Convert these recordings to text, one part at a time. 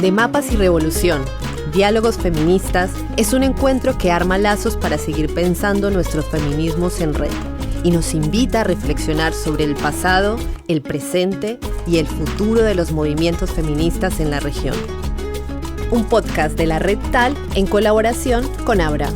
De Mapas y Revolución, Diálogos Feministas, es un encuentro que arma lazos para seguir pensando nuestros feminismos en red y nos invita a reflexionar sobre el pasado, el presente y el futuro de los movimientos feministas en la región. Un podcast de la Red TAL en colaboración con Abra.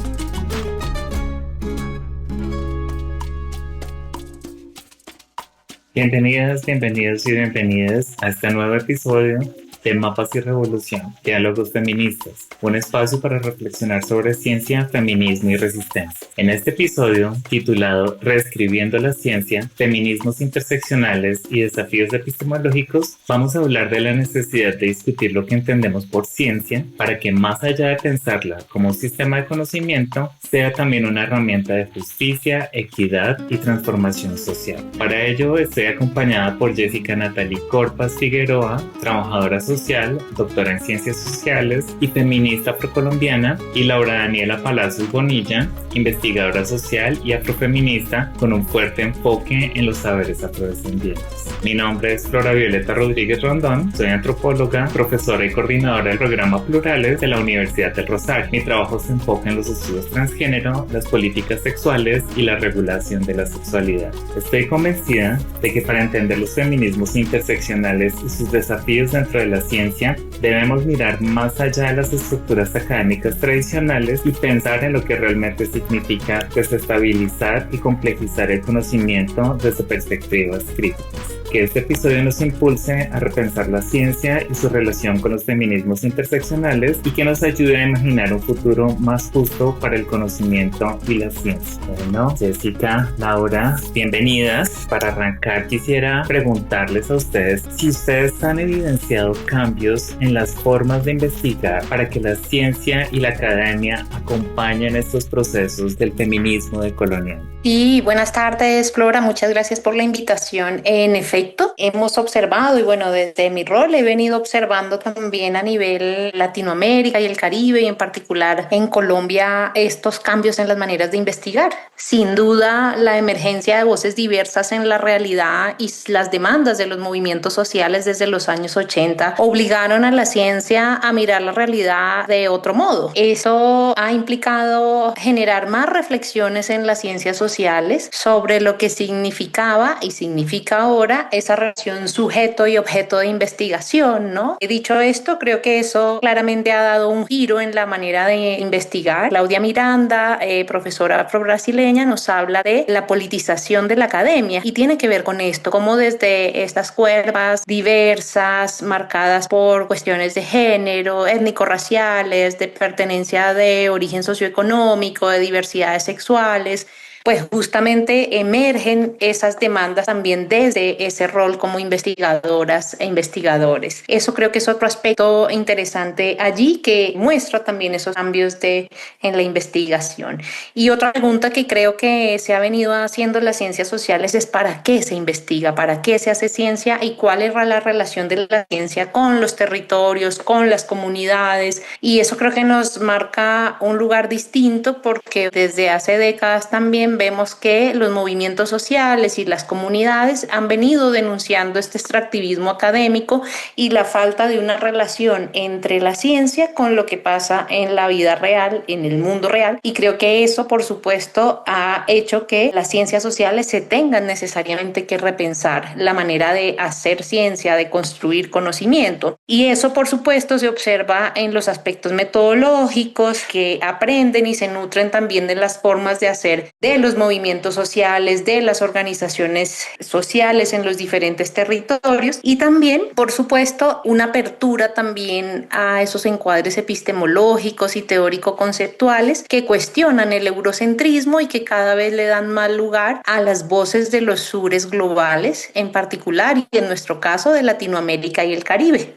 Bienvenidas, bienvenidos y bienvenidas a este nuevo episodio de Mapas y Revolución, Diálogos Feministas, un espacio para reflexionar sobre ciencia, feminismo y resistencia. En este episodio, titulado Reescribiendo la ciencia, feminismos interseccionales y desafíos epistemológicos, vamos a hablar de la necesidad de discutir lo que entendemos por ciencia para que, más allá de pensarla como un sistema de conocimiento, sea también una herramienta de justicia, equidad y transformación social. Para ello, estoy acompañada por Jessica Natalie Corpas Figueroa, trabajadora social, doctora en ciencias sociales y feminista afrocolombiana, y Laura Daniela Palacios Bonilla, investigadora social y afrofeminista con un fuerte enfoque en los saberes afrodescendientes. Mi nombre es Flora Violeta Rodríguez Rondón, soy antropóloga, profesora y coordinadora del programa Plurales de la Universidad del Rosario. Mi trabajo se enfoca en los estudios transgénero, las políticas sexuales y la regulación de la sexualidad. Estoy convencida de que para entender los feminismos interseccionales y sus desafíos dentro de la ciencia, debemos mirar más allá de las estructuras académicas tradicionales y pensar en lo que realmente significa desestabilizar y complejizar el conocimiento desde perspectivas críticas. Que este episodio nos impulse a repensar la ciencia y su relación con los feminismos interseccionales y que nos ayude a imaginar un futuro más justo para el conocimiento y la ciencia. Bueno, Jessica, Laura, bienvenidas. Para arrancar, quisiera preguntarles a ustedes si ustedes han evidenciado cambios en las formas de investigar para que la ciencia y la academia acompañen estos procesos del feminismo decolonial. Y buenas tardes, Flora, muchas gracias por la invitación. En efecto, hemos observado, y bueno, desde mi rol he venido observando también a nivel Latinoamérica y el Caribe, y en particular en Colombia, estos cambios en las maneras de investigar. Sin duda, la emergencia de voces diversas en la realidad y las demandas de los movimientos sociales desde los años 80 obligaron a la ciencia a mirar la realidad de otro modo. Eso ha implicado generar más reflexiones en las ciencias sociales sobre lo que significaba y significa ahora esa relación sujeto y objeto de investigación, ¿no? Dicho esto, creo que eso claramente ha dado un giro en la manera de investigar. Claudia Miranda, profesora afro-brasileña, nos habla de la politización de la academia y tiene que ver con esto, como desde estas cuerdas diversas, marcadas por cuestiones de género, étnico-raciales, de pertenencia de origen socioeconómico, de diversidades sexuales, pues justamente emergen esas demandas también desde ese rol como investigadoras e investigadores. Eso creo que es otro aspecto interesante allí que muestra también esos cambios en la investigación. Y otra pregunta que creo que se ha venido haciendo en las ciencias sociales es ¿para qué se investiga? ¿Para qué se hace ciencia? ¿Y cuál es la relación de la ciencia con los territorios, con las comunidades? Y eso creo que nos marca un lugar distinto porque desde hace décadas también vemos que los movimientos sociales y las comunidades han venido denunciando este extractivismo académico y la falta de una relación entre la ciencia con lo que pasa en la vida real, en el mundo real. Y creo que eso, por supuesto, ha hecho que las ciencias sociales se tengan necesariamente que repensar la manera de hacer ciencia, de construir conocimiento. Y eso, por supuesto, se observa en los aspectos metodológicos que aprenden y se nutren también de las formas de hacer de los movimientos sociales, de las organizaciones sociales en los diferentes territorios y también, por supuesto, una apertura también a esos encuadres epistemológicos y teórico-conceptuales que cuestionan el eurocentrismo y que cada vez le dan más lugar a las voces de los sures globales, en particular y en nuestro caso de Latinoamérica y el Caribe.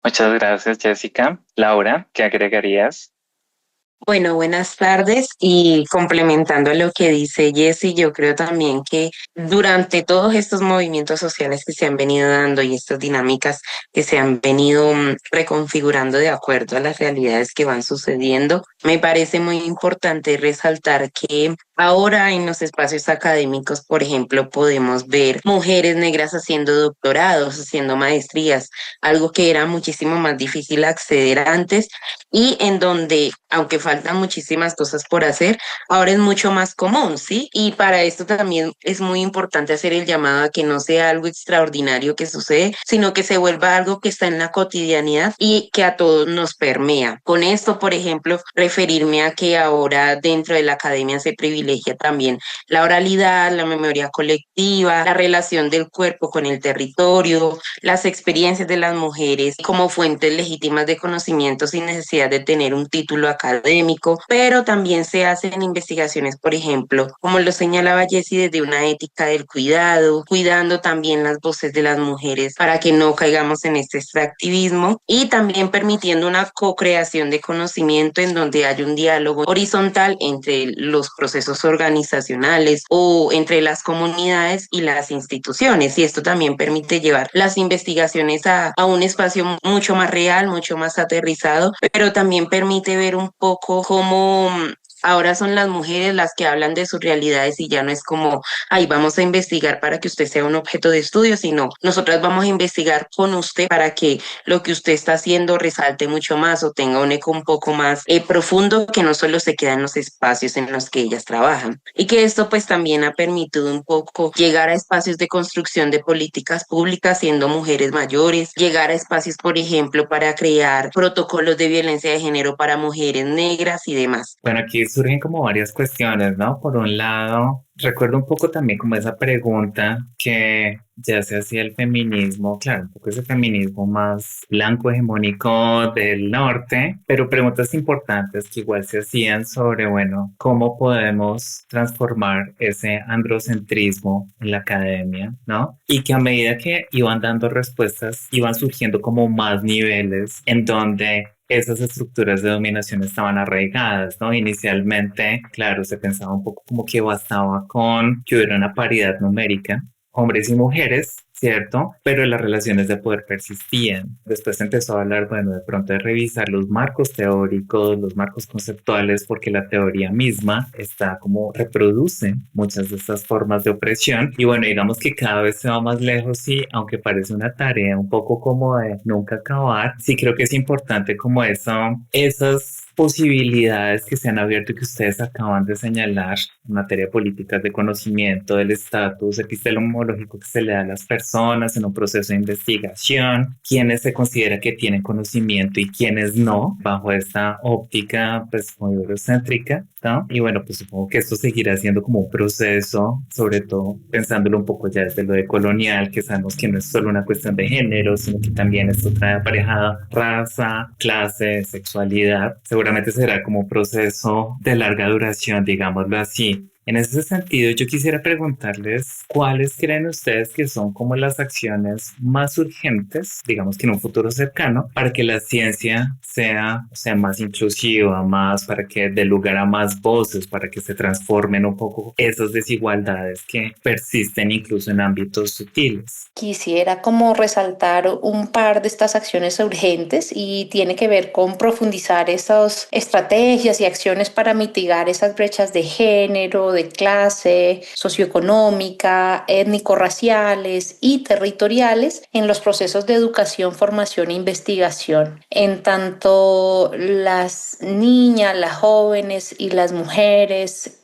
Muchas gracias, Jessica. Laura, ¿qué agregarías? Bueno, buenas tardes y complementando lo que dice Jessy, yo creo también que durante todos estos movimientos sociales que se han venido dando y estas dinámicas que se han venido reconfigurando de acuerdo a las realidades que van sucediendo, me parece muy importante resaltar que ahora en los espacios académicos, por ejemplo, podemos ver mujeres negras haciendo doctorados, haciendo maestrías, algo que era muchísimo más difícil acceder antes y en donde, aunque faltan muchísimas cosas por hacer, ahora es mucho más común, ¿sí? Y para esto también es muy importante hacer el llamado a que no sea algo extraordinario que sucede, sino que se vuelva algo que está en la cotidianidad y que a todos nos permea. Con esto, por ejemplo, referirme a que ahora dentro de la academia se privilegia también la oralidad, la memoria colectiva, la relación del cuerpo con el territorio, las experiencias de las mujeres como fuentes legítimas de conocimiento sin necesidad de tener un título académico, pero también se hacen investigaciones, por ejemplo, como lo señalaba Jessie, desde una ética del cuidado, cuidando también las voces de las mujeres para que no caigamos en este extractivismo y también permitiendo una co-creación de conocimiento en donde hay un diálogo horizontal entre los procesos organizacionales o entre las comunidades y las instituciones. Y esto también permite llevar las investigaciones a un espacio mucho más real, mucho más aterrizado, pero también permite ver un poco cómo ahora son las mujeres las que hablan de sus realidades y ya no es como, ahí vamos a investigar para que usted sea un objeto de estudio, sino nosotras vamos a investigar con usted para que lo que usted está haciendo resalte mucho más o tenga un eco un poco más profundo que no solo se queda en los espacios en los que ellas trabajan. Y que esto pues también ha permitido un poco llegar a espacios de construcción de políticas públicas siendo mujeres mayores, llegar a espacios, por ejemplo, para crear protocolos de violencia de género para mujeres negras y demás. Bueno, aquí surgen como varias cuestiones, ¿no? Por un lado, recuerdo un poco también como esa pregunta que ya se hacía el feminismo, claro, un poco ese feminismo más blanco hegemónico del norte, pero preguntas importantes que igual se hacían sobre, bueno, cómo podemos transformar ese androcentrismo en la academia, ¿no? Y que a medida que iban dando respuestas, iban surgiendo como más niveles en donde esas estructuras de dominación estaban arraigadas, ¿no? Inicialmente, claro, se pensaba un poco como que bastaba con que hubiera una paridad numérica, hombres y mujeres, ¿cierto? Pero las relaciones de poder persistían. Después se empezó a hablar, bueno, de pronto de revisar los marcos teóricos, los marcos conceptuales, porque la teoría misma está como reproduce muchas de estas formas de opresión. Y bueno, digamos que cada vez se va más lejos y aunque parece una tarea un poco como de nunca acabar, sí creo que es importante como eso, esas posibilidades que se han abierto y que ustedes acaban de señalar en materia de políticas de conocimiento, del estatus epistemológico que se le da a las personas en un proceso de investigación, quiénes se considera que tienen conocimiento y quiénes no, bajo esta óptica pues muy eurocéntrica, ¿no? Y bueno, pues supongo que esto seguirá siendo como un proceso, sobre todo pensándolo un poco ya desde lo de colonial, que sabemos que no es solo una cuestión de género, sino que también esto trae aparejada raza, clase, sexualidad. Seguramente será como un proceso de larga duración, digámoslo así. En ese sentido, yo quisiera preguntarles cuáles creen ustedes que son como las acciones más urgentes, digamos que en un futuro cercano, para que la ciencia sea más inclusiva, más para que dé lugar a más voces, para que se transformen un poco esas desigualdades que persisten incluso en ámbitos sutiles. Quisiera como resaltar un par de estas acciones urgentes y tiene que ver con profundizar esas estrategias y acciones para mitigar esas brechas de género, de clase, socioeconómica, étnico-raciales y territoriales en los procesos de educación, formación e investigación. En tanto las niñas, las jóvenes y las mujeres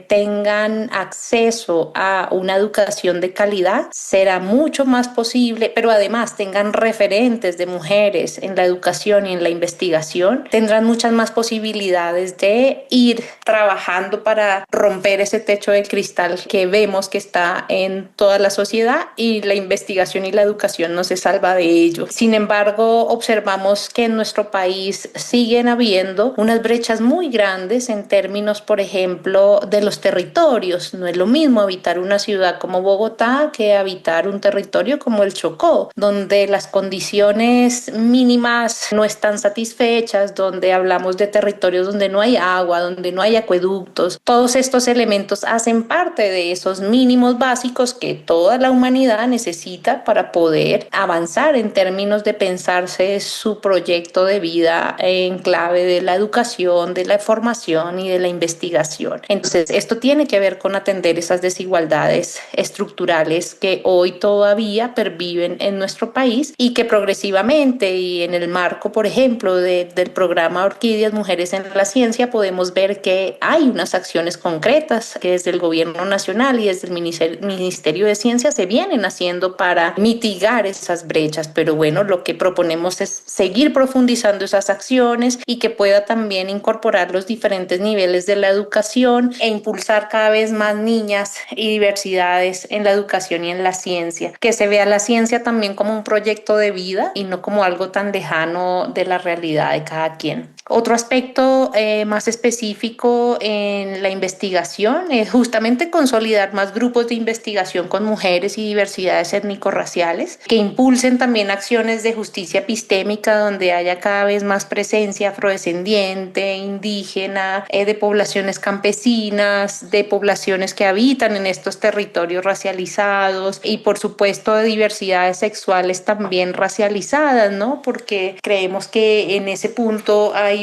tengan acceso a una educación de calidad, será mucho más posible, pero además tengan referentes de mujeres en la educación y en la investigación, tendrán muchas más posibilidades de ir trabajando para romper ese techo de cristal que vemos que está en toda la sociedad, y la investigación y la educación no se salva de ello. Sin embargo, observamos que en nuestro país siguen habiendo unas brechas muy grandes en términos, por ejemplo, de los territorios. No es lo mismo habitar una ciudad como Bogotá que habitar un territorio como el Chocó, donde las condiciones mínimas no están satisfechas, donde hablamos de territorios donde no hay agua, donde no hay acueductos. Todos estos elementos hacen parte de esos mínimos básicos que toda la humanidad necesita para poder avanzar en términos de pensarse su proyecto de vida en clave de la educación, de la formación y de la investigación. Entonces, esto tiene que ver con atender esas desigualdades estructurales que hoy todavía perviven en nuestro país y que progresivamente, y en el marco, por ejemplo, del programa Orquídeas Mujeres en la Ciencia, podemos ver que hay unas acciones concretas que desde el gobierno nacional y desde el Ministerio de Ciencia se vienen haciendo para mitigar esas brechas. Pero bueno, lo que proponemos es seguir profundizando esas acciones y que pueda también incorporar los diferentes niveles de la educación e impulsar cada vez más niñas y diversidades en la educación y en la ciencia. Que se vea la ciencia también como un proyecto de vida y no como algo tan lejano de la realidad de cada quien. Otro aspecto más específico en la investigación es justamente consolidar más grupos de investigación con mujeres y diversidades étnico-raciales que impulsen también acciones de justicia epistémica donde haya cada vez más presencia afrodescendiente, indígena, de poblaciones campesinas, de poblaciones que habitan en estos territorios racializados y por supuesto de diversidades sexuales también racializadas, ¿no? Porque creemos que en ese punto hay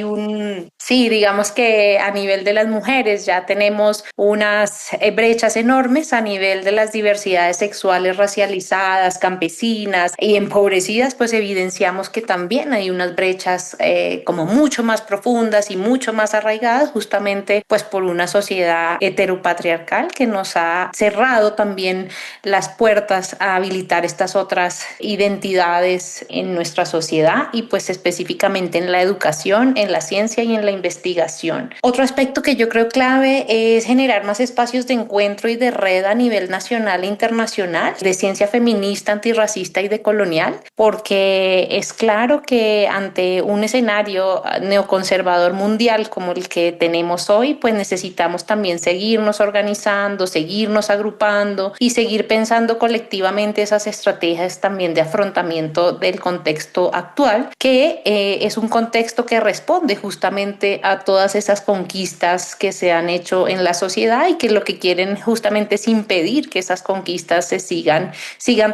digamos que a nivel de las mujeres ya tenemos unas brechas enormes a nivel de las diversidades sexuales racializadas, campesinas y empobrecidas, pues evidenciamos que también hay unas brechas como mucho más profundas y mucho más arraigadas justamente pues por una sociedad heteropatriarcal que nos ha cerrado también las puertas a habilitar estas otras identidades en nuestra sociedad y pues específicamente en la educación, en la ciencia y en la investigación. Otro aspecto que yo creo clave es generar más espacios de encuentro y de red a nivel nacional e internacional de ciencia feminista, antirracista y decolonial, porque es claro que ante un escenario neoconservador mundial como el que tenemos hoy, pues necesitamos también seguirnos organizando, seguirnos agrupando y seguir pensando colectivamente esas estrategias también de afrontamiento del contexto actual, que es un contexto que responde justamente a todas esas conquistas que se han hecho en la sociedad y que lo que quieren justamente es impedir que esas conquistas se sigan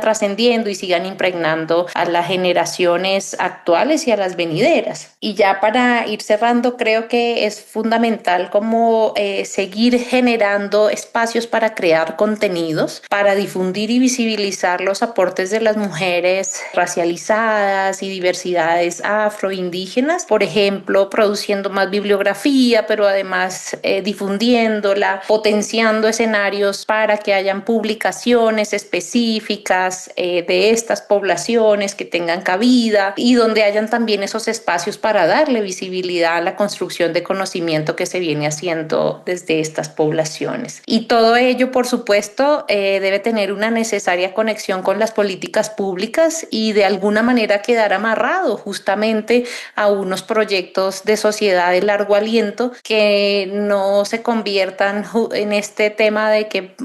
trascendiendo y sigan impregnando a las generaciones actuales y a las venideras. Y ya para ir cerrando, creo que es fundamental como seguir generando espacios para crear contenidos, para difundir y visibilizar los aportes de las mujeres racializadas y diversidades afroindígenas, por ejemplo, produciendo más bibliografía, pero además difundiéndola, potenciando escenarios para que hayan publicaciones específicas de estas poblaciones que tengan cabida y donde hayan también esos espacios para darle visibilidad a la construcción de conocimiento que se viene haciendo desde estas poblaciones. Y todo ello, por supuesto, debe tener una necesaria conexión con las políticas públicas y de alguna manera quedar amarrado justamente a unos proyectos de sociedad de largo aliento que no se conviertan en este tema de que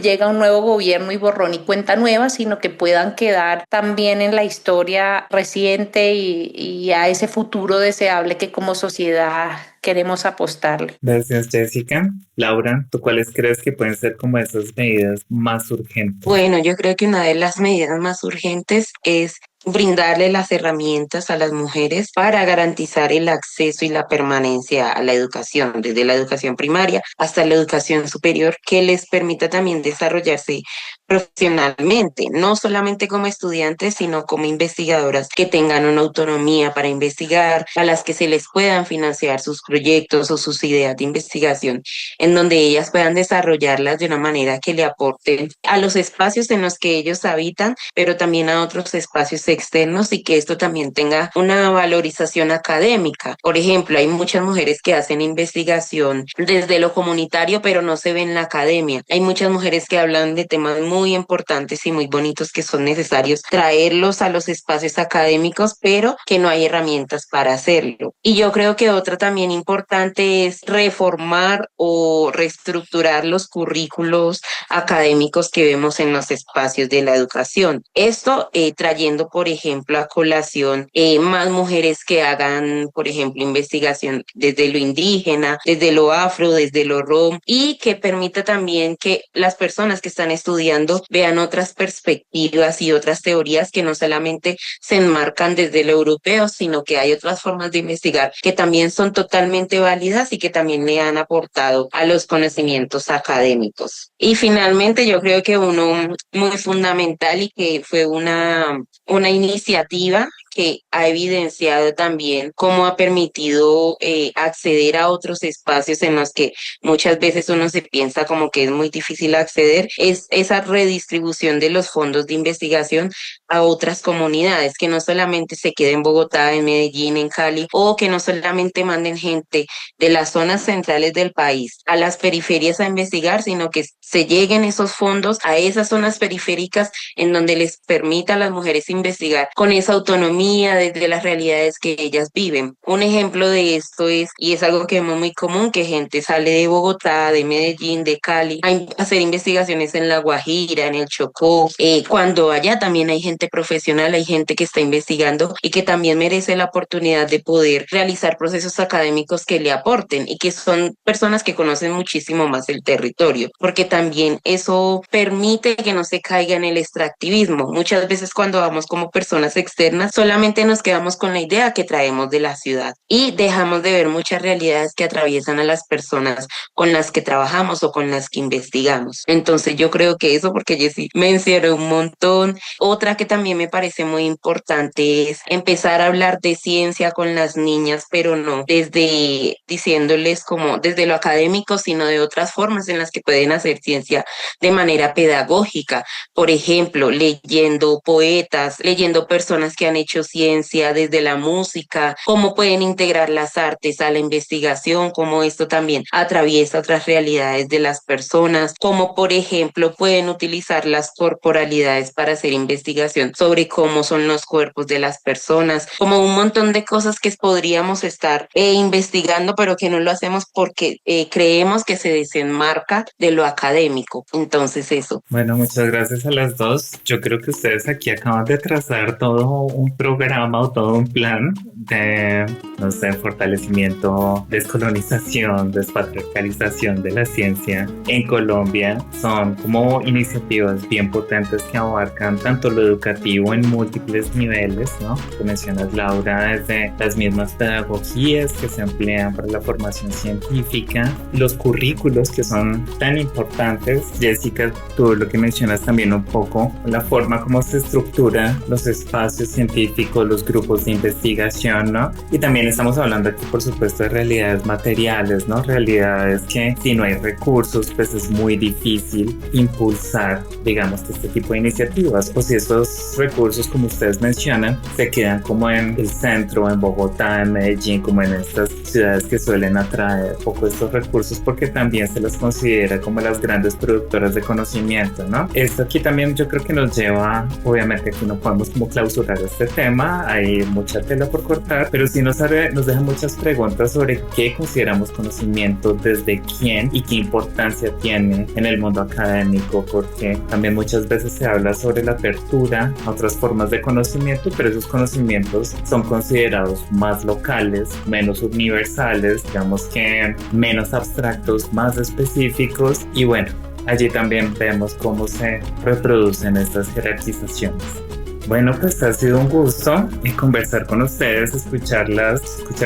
llega un nuevo gobierno y borrón y cuenta nueva, sino que puedan quedar también en la historia reciente y a ese futuro deseable que como sociedad queremos apostarle. Gracias, Jessica. Laura, ¿tú cuáles crees que pueden ser como esas medidas más urgentes? Bueno, yo creo que una de las medidas más urgentes es brindarle las herramientas a las mujeres para garantizar el acceso y la permanencia a la educación, desde la educación primaria hasta la educación superior, que les permita también desarrollarse profesionalmente, no solamente como estudiantes, sino como investigadoras que tengan una autonomía para investigar, a las que se les puedan financiar sus proyectos o sus ideas de investigación, en donde ellas puedan desarrollarlas de una manera que le aporten a los espacios en los que ellos habitan, pero también a otros espacios externos y que esto también tenga una valorización académica. Por ejemplo, hay muchas mujeres que hacen investigación desde lo comunitario, pero no se ven en la academia. Hay muchas mujeres que hablan de temas muy importantes y muy bonitos que son necesarios traerlos a los espacios académicos, pero que no hay herramientas para hacerlo. Y yo creo que otra también importante es reformar o reestructurar los currículos académicos que vemos en los espacios de la educación. Esto trayendo, por ejemplo, a colación más mujeres que hagan, por ejemplo, investigación desde lo indígena, desde lo afro, desde lo rom, y que permita también que las personas que están estudiando vean otras perspectivas y otras teorías que no solamente se enmarcan desde lo europeo, sino que hay otras formas de investigar que también son totalmente válidas y que también le han aportado a los conocimientos académicos. Y finalmente yo creo que uno muy fundamental y que fue una iniciativa que ha evidenciado también cómo ha permitido acceder a otros espacios en los que muchas veces uno se piensa como que es muy difícil acceder, es esa redistribución de los fondos de investigación a otras comunidades, que no solamente se quede en Bogotá, en Medellín, en Cali, o que no solamente manden gente de las zonas centrales del país a las periferias a investigar, sino que se lleguen esos fondos a esas zonas periféricas en donde les permita a las mujeres investigar con esa autonomía desde las realidades que ellas viven. Un ejemplo de esto es, y es algo que vemos muy común, que gente sale de Bogotá, de Medellín, de Cali, a hacer investigaciones en La Guajira, en el Chocó, cuando allá también hay gente profesional, hay gente que está investigando y que también merece la oportunidad de poder realizar procesos académicos que le aporten y que son personas que conocen muchísimo más el territorio, porque también eso permite que no se caiga en el extractivismo. Muchas veces cuando vamos como personas externas, solamente nos quedamos con la idea que traemos de la ciudad y dejamos de ver muchas realidades que atraviesan a las personas con las que trabajamos o con las que investigamos. Entonces yo creo que eso, porque Jessy mencionó un montón. Otra que también me parece muy importante es empezar a hablar de ciencia con las niñas, pero no desde diciéndoles como desde lo académico, sino de otras formas en las que pueden hacer ciencia de manera pedagógica. Por ejemplo, leyendo poetas, leyendo personas que han hecho ciencia desde la música, cómo pueden integrar las artes a la investigación, cómo esto también atraviesa otras realidades de las personas, cómo por ejemplo pueden utilizar las corporalidades para hacer investigación sobre cómo son los cuerpos de las personas, como un montón de cosas que podríamos estar investigando, pero que no lo hacemos porque creemos que se desenmarca de lo académico. Entonces eso. Bueno, muchas gracias a las dos. Yo creo que ustedes aquí acaban de trazar todo un programa o todo un plan de, no sé, fortalecimiento, descolonización, despatriarcalización de la ciencia en Colombia. Son como iniciativas bien potentes que abarcan tanto lo educativo en múltiples niveles, ¿no? Tú mencionas, Laura, desde las mismas pedagogías que se emplean para la formación científica, los currículos que son tan importantes. Jessica, tú lo que mencionas también un poco, la forma como se estructura los espacios científicos, los grupos de investigación, ¿no? Y también estamos hablando aquí, por supuesto, de realidades materiales, ¿no? Realidades que si no hay recursos, pues es muy difícil impulsar, digamos, este tipo de iniciativas. O si esos recursos, como ustedes mencionan, se quedan como en el centro, en Bogotá, en Medellín, como en estas ciudades que suelen atraer poco estos recursos porque también se las considera como las grandes productoras de conocimiento, ¿no? Esto aquí también yo creo que nos lleva, obviamente aquí no podemos como clausurar este tema, hay mucha tela por cortar, pero sí nos deja muchas preguntas sobre qué consideramos conocimiento, desde quién y qué importancia tiene en el mundo académico, porque también muchas veces se habla sobre la apertura a otras formas de conocimiento, pero esos conocimientos son considerados más locales, menos universales, digamos que menos abstractos, más específicos, y bueno, allí también vemos cómo se reproducen estas jerarquizaciones. Bueno, pues ha sido un gusto conversar con ustedes, escuchar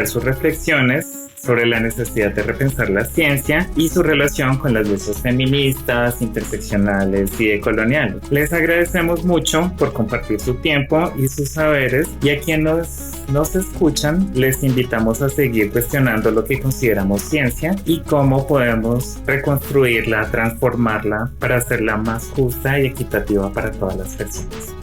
sus reflexiones. sobre la necesidad de repensar la ciencia y su relación con las luchas feministas, interseccionales y decoloniales. Les agradecemos mucho por compartir su tiempo y sus saberes, y a quienes nos escuchan les invitamos a seguir cuestionando lo que consideramos ciencia y cómo podemos reconstruirla, transformarla para hacerla más justa y equitativa para todas las personas.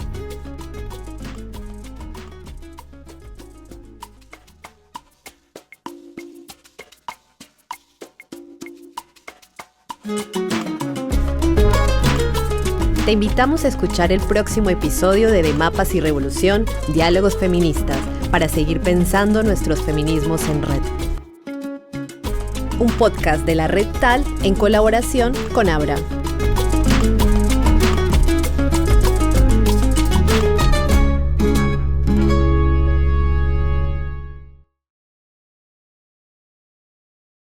Te invitamos a escuchar el próximo episodio de Mapas y Revolución, Diálogos Feministas, para seguir pensando nuestros feminismos en red. Un podcast de la Red TAL en colaboración con Abra.